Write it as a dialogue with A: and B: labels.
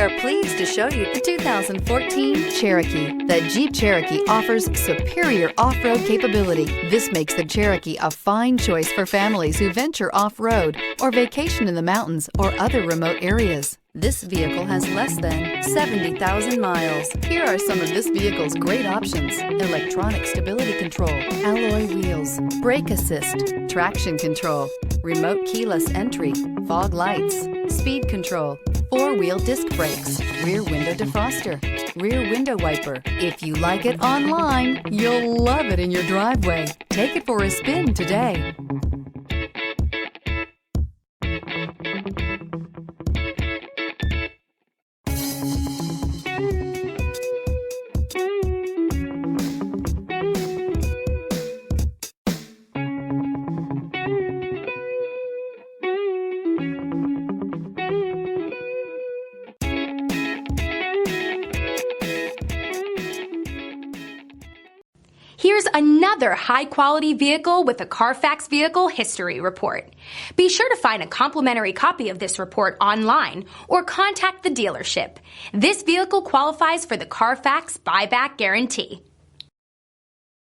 A: are pleased to show you the 2014 Cherokee. The Jeep Cherokee offers superior off-road capability. This makes the Cherokee a fine choice for families who venture off-road or vacation in the mountains or other remote areas. This vehicle has less than 70,000 miles. Here are some of this vehicle's great options: electronic stability control, alloy wheels, brake assist, traction control, remote keyless entry, fog lights, speed control, four-wheel disc brakes, rear window defroster, rear window wiper. If you like it online, you'll love it in your driveway. Take it for a spin today.
B: Here's another high-quality vehicle with a Carfax Vehicle History Report. Be sure to find a complimentary copy of this report online or contact the dealership. This vehicle qualifies for the Carfax Buyback Guarantee.